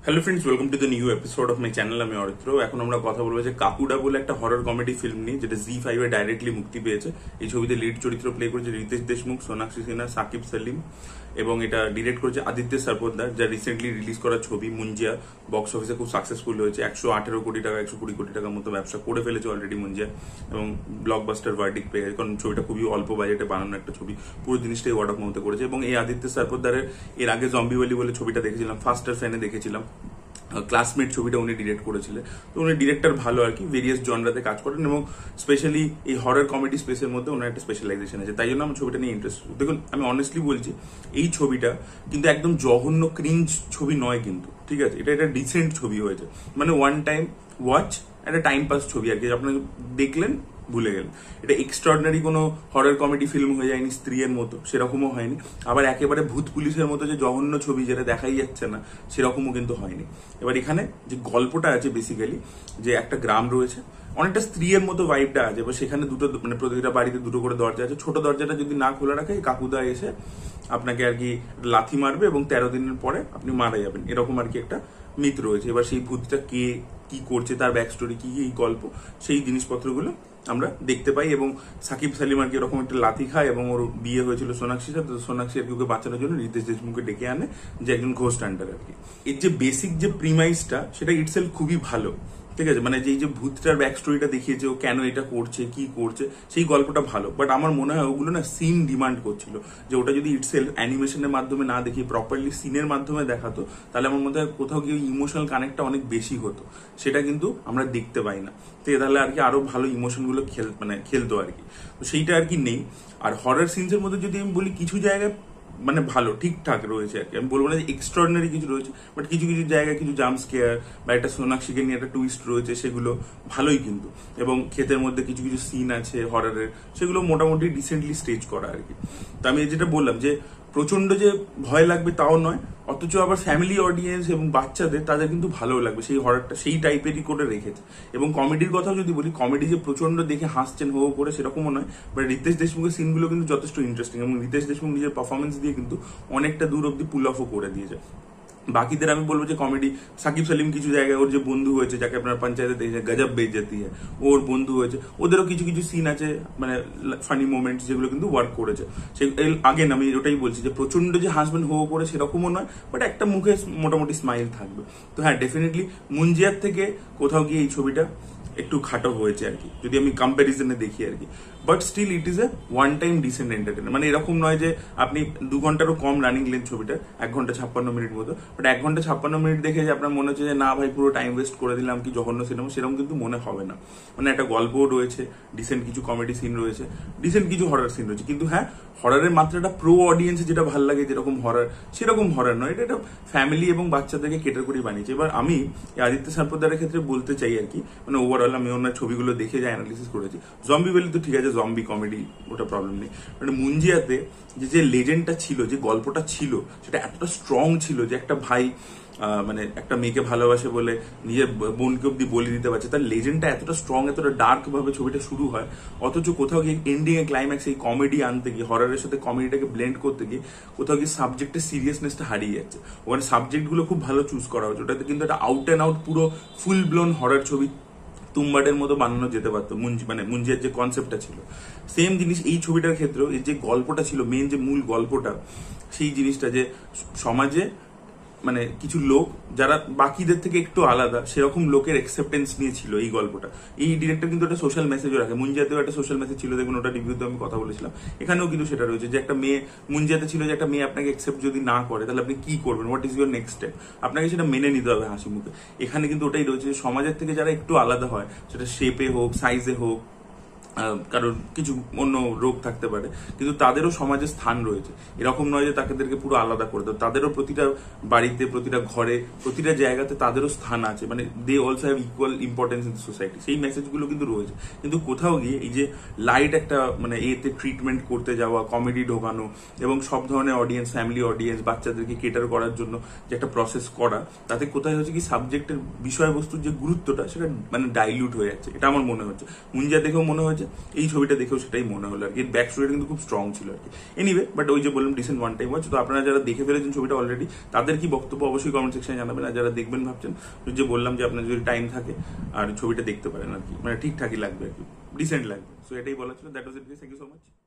Hello friends, welcome to the new episode of my channel. আমি অরিত্র। এখন আমরা কথা বলবো যে কাকুডা বলে একটা হরর কমেডি ফিল্ম নিয়ে, যেটা ZEE5 এ ডাইরেক্টলি মুক্তি পেয়েছে। এই ছবিতে লিড চরিত্র প্লে করেছে রিতেশ দেশমুখ, সোনাক্ষী সিনহা, সাকিব সেলিম, এবং এটা ডিরেক্ট করেছে আদিত্য সরপোতদার, যা রিসেন্টলি রিলিজ করা ছবি মুঞ্জিয়া বক্স অফিসে খুব সাকসেসফুল হয়েছে। 118 কোটি টাকা, 120 কোটি টাকার মতো ব্যবসা করে ফেলেছে অলরেডি মুঞ্জিয়া, এবং ব্লকবাস্টার ভার্ডিক্ট পেয়ে গেছে, কারণ ছবিটা খুবই অল্প বাজেটে বানানো একটা ছবি। পুরো জিনিসটাই ওয়ার্ড অফ মাউথে করেছে। এবং এই আদিত্য সরপোতদারের এর আগে জম্বিওয়ালি বলে ছবিটা দেখেছিলাম, ফার্স্টার ফ্যানে দেখেছিলাম, ক্লাসমেট ছবিটা উনি ডিরেক্ট করেছিলেন। তো উনি ডিরেক্টর ভালো আর কি, ভেরিয়াস জনরাতে কাজ করেন, এবং স্পেশালি এই হরর কমেডি স্পেসের মধ্যে ওনার একটা স্পেশালাইজেশন আছে। তাই জন্য আমার ছবিটা নিয়ে ইন্টারেস্ট। দেখুন, আমি অনেস্টলি বলছি, এই ছবিটা কিন্তু একদম জঘন্য ক্রিঞ্জ ছবি নয় কিন্তু, ঠিক আছে? এটা একটা ডিসেন্ট ছবি হয়েছে, মানে ওয়ান টাইম ওয়াচ, একটা টাইম পাস ছবি আর কি। আপনাকে দেখলেন, ভুলে গেলেন। এটা এক্সট্রাঅর্ডিনারি কোনো হরর কমেডি ফিল্ম হয়ে যায়নি স্ত্রীর মতো, সেরকমও হয়নি। আবার একেবারে ভূত পুলিশের মতো যে জঘন্য ছবি যেটা দেখাই যাচ্ছে না, সেরকমও কিন্তু হয়নি। এবার এখানে যে গল্পটা আছে বেসিক্যালি, যে একটা গ্রাম রয়েছে, অনেকটা স্ত্রীর মতো ভাইবটা আছে। এবার সেখানে দুটো, মানে প্রতিটা বাড়িতে দুটো করে দরজা আছে। ছোট দরজাটা যদি না খোলা রাখে, কাকুদা এসে আপনাকে আর কি লাথি মারবে, এবং 13 দিনের পরে আপনি মারা যাবেন, এরকম আর কি একটা মিথ রয়েছে। এবার সেই ভূতটা কে, কি করছে, তার ব্যাক স্টোরি কি, এই গল্প, সেই জিনিসপত্রগুলো আমরা দেখতে পাই। এবং সাকিব সেলিম আর কি এরকম একটা লাথি খায়, এবং ওর বিয়ে হয়েছিল সোনাক্ষীর সাথে। সোনাক্ষী আর কি ওকে বাঁচানোর জন্য রিতেশ দেশমুখকে ডেকে আনে, যে একজন ঘোস্ট হান্টার আর কি। এর যে বেসিক যে প্রিমাইসটা, সেটা ইটসেলফ খুবই ভালো, ঠিক আছে? মানে যে ভূতটার ব্যাক স্টোরিটা দেখিয়েছে, ও কেন এটা করছে, কি করছে, সেই গল্পটা ভালো। বাট আমার মনে হয় ওগুলো না সিন ডিমান্ড করছিল, যে ওটা যদি ইটসেলফ অ্যানিমেশনের মাধ্যমে না দেখিয়ে প্রপারলি সিনের মাধ্যমে দেখাতো, তাহলে আমার মনে হয় কোথাও গিয়ে ইমোশনাল কানেক্টটা অনেক বেশি হতো। সেটা কিন্তু আমরা দেখতে পাই না। তো তাহলে আর কি আরো ভালো ইমোশনগুলো খেলতো আর কি। তো সেইটা আর কি নেই। আর হরর সিনসের মধ্যে যদি আমি বলি, কিছু জায়গায় মানে ভালো ঠিকঠাক রয়েছে আর কি। আমি বলবো না যে এক্সট্রাঅর্ডিনারি কিছু রয়েছে, বাট কিছু কিছু জায়গায় কিছু জাম্প স্কেয়ার বা একটা সোনাক্ষীকে নিয়ে একটা টুইস্ট রয়েছে, সেগুলো ভালোই কিন্তু। এবং ক্ষেতের মধ্যে কিছু কিছু সিন আছে হররের, সেগুলো মোটামুটি রিসেন্টলি স্টেজ করা আর কি। তো আমি যেটা বললাম, যে প্রচন্ড যে ভয় লাগবে তাও নয়, অথচ আবার ফ্যামিলি অডিয়েন্স এবং বাচ্চাদের, তাদের কিন্তু ভালো লাগবে সেই হররটা, সেই টাইপেরই করে রেখেছে। এবং কমেডির কথাও যদি বলি, কমেডি যে প্রচন্ড দেখে হাসছেন হো করে, সেরকমও নয়। বাট রিতেশ দেশমুখের সিনগুলো কিন্তু যথেষ্ট ইন্টারেস্টিং, এবং রিতেশ দেশমুখ নিজের পারফরমেন্স দিয়ে কিন্তু অনেকটা দূর অব্দি পুল অফও করে দিয়েছে। বাকিদের আমি বলবো যে কমেডি, সাকিব সেলিম কিছু জায়গায়, ওর যে বন্ধু হয়েছে, যাকে আপনার পঞ্চায়েতে দেখেছে গজব বেইজ্জতি হয়, ওর বন্ধু হয়েছে, ওদেরও কিছু কিছু সিন আছে, মানে ফানি মোমেন্টস, যেগুলো কিন্তু ওয়ার্ক করেছে। সে আগে আমি ওটাই বলছি, যে প্রচন্ড যে হাসবেন হো করে সেরকমও নয়, বাট একটা মুখে মোটামুটি স্মাইল থাকবে। তো হ্যাঁ, ডেফিনেটলি মুঞ্জিয়ার থেকে কোথাও গিয়ে এই ছবিটা একটু খাটো হয়েছে আর কি, যদি আমি কম্প্যারিজনে দেখি আর কি। But still it is a one time decent entertainer. মানে এরকম নয় যে আপনি 2 ঘন্টারও কম রানিং লেন্থ ছবিটা, 1 ঘন্টা 56 মিনিট মতো, বাট 1 ঘন্টা 56 মিনিট দেখে যে আপনার মনে হচ্ছে যে না ভাই পুরো টাইম ওয়েস্ট করে দিলাম, কি জঘন্য সিনেমা, সেরকম কিন্তু মনে হবে না। মানে একটা গল্পও রয়েছে, ডিসেন্ট কিছু কমেডি সিন রয়েছে, ডিসেন্ট কিছু হরর সিন রয়েছে। কিন্তু হ্যাঁ, হররের মাত্রাটা প্রো অডিয়েন্সে যেটা ভালো লাগে, যেরকম হরর, সেরকম হরর নয়। এটা ফ্যামিলি এবং বাচ্চাদেরকে কেটার করে বানিয়েছে। এবার আমি আদিত্য সরপোতদারের ক্ষেত্রে বলতে চাই আর কি, মানে ওভারঅল আমি ওনার ছবিগুলো দেখে যা অ্যানালিসিস করেছি, জম্বি ভ্যালি তো ঠিক আছে, জম্বি কমেডি, ওটা প্রবলেম নেই। মানে মুঞ্জিয়াতে যে লেজেন্ডটা ছিল, যে গল্পটা ছিল, সেটা এতটা স্ট্রং ছিল, যে একটা ভাই মানে একটা মেয়েকে ভালোবাসে বলে নিজের বোনকে অব্দি বলে দিতে পারছে, তার লেজেন্ডটা এতটা স্ট্রং, এতটা ডার্ক ভাবে ছবিটা শুরু হয়। অথচ কোথাও গিয়ে এন্ডিং এ ক্লাইম্যাক্স এই কমেডি আনতে গিয়ে, হররের সাথে কমেডিটাকে ব্লেন্ড করতে গিয়ে, কোথাও গিয়ে সাবজেক্টের সিরিয়াসনেসটা হারিয়ে যাচ্ছে। ওখানে সাবজেক্ট গুলো খুব ভালো চুজ করা হচ্ছে, ওটাতে কিন্তু একটা আউট অ্যান্ড আউট পুরো ফুল ব্লোন হরর ছবি তুম্বাডের মতো বানানো যেতে পারতো। মানে মুঞ্জিয়ার যে কনসেপ্টটা ছিল, সেম জিনিস এই ছবিটার ক্ষেত্রেও। এর যে গল্পটা ছিল, মেন যে মূল গল্পটা, সেই জিনিসটা যে সমাজে মানে কিছু লোক যারা বাকিদের থেকে একটু আলাদা, সেরকম লোকের অ্যাকসেপ্টেন্স নিয়ে ছিল এই গল্পটা। এই ডিরেক্টর কিন্তু একটা সোশ্যাল মেসেজও রাখে। মুঞ্জিয়াতেও একটা সোশ্যাল মেসেজ ছিল, দেখুন ওটা রিভিউতে আমি কথা বলেছিলাম। এখানেও কিন্তু সেটা রয়েছে, যে একটা মেয়ে, মুঞ্জিয়াতে ছিল যে একটা মেয়ে আপনাকে অ্যাকসেপ্ট যদি না করে, তাহলে আপনি কি করবেন, what is your next step, আপনাকে সেটা মেনে নিতে হবে হাসি মুখে। এখানে কিন্তু ওটাই রয়েছে, যে সমাজের থেকে যারা একটু আলাদা হয়, সেটা শেপে হোক, সাইজে হোক, কারণ কিছু অন্য রোগ থাকতে পারে, কিন্তু তাদেরও সমাজে স্থান রয়েছে। এরকম নয় যে তাদেরকে পুরো আলাদা করে দেয়, তাদেরও প্রতিটা বাড়িতে, প্রতিটা ঘরে, প্রতিটা জায়গাতে তাদেরও স্থান আছে। মানে they also have equal importance in society, সেই মেসেজগুলো কিন্তু রয়েছে। কিন্তু কোথাও গিয়ে এই যে লাইট একটা মানে এতে ট্রিটমেন্ট করতে যাওয়া, কমেডি ঢোকানো, এবং সব ধরনের অডিয়েন্স, ফ্যামিলি অডিয়েন্স, বাচ্চাদেরকে কেটার করার জন্য যে একটা প্রসেস করা, তাতে কোথায় হচ্ছে কি সাবজেক্টের বিষয়বস্তুর যে গুরুত্বটা, সেটা মানে ডাইলিউট হয়ে যাচ্ছে। এটা আমার মনে হচ্ছে। মুঞ্জিয়া দেখেও মনে হয়েছে হয়েছে। এই ছবিটা দেখেও সেটাই মনে হলো আর কি। ব্যাক স্টোরিটা কিন্তু খুব স্ট্রং ছিল আর কি। এনিওয়ে, বাট ওই যে বললাম ডিসেন্ট ওয়ান টাইম ওয়াচ। তো আপনারা যারা দেখে ফেলেছেন ছবিটা অলরেডি, তাদের কি বক্তব্য অবশ্যই কমেন্ট সেকশনে জানাবেন। আর যারা দেখবেন ভাবছেন, যে বললাম যে আপনার যদি টাইম থাকে আর ছবিটা দেখতে পারেন আর কি, মানে ঠিকঠাকই লাগবে আর কি, ডিসেন্ট লাগবে। সো এটাই বলা ছিল। That was it, thank you so much.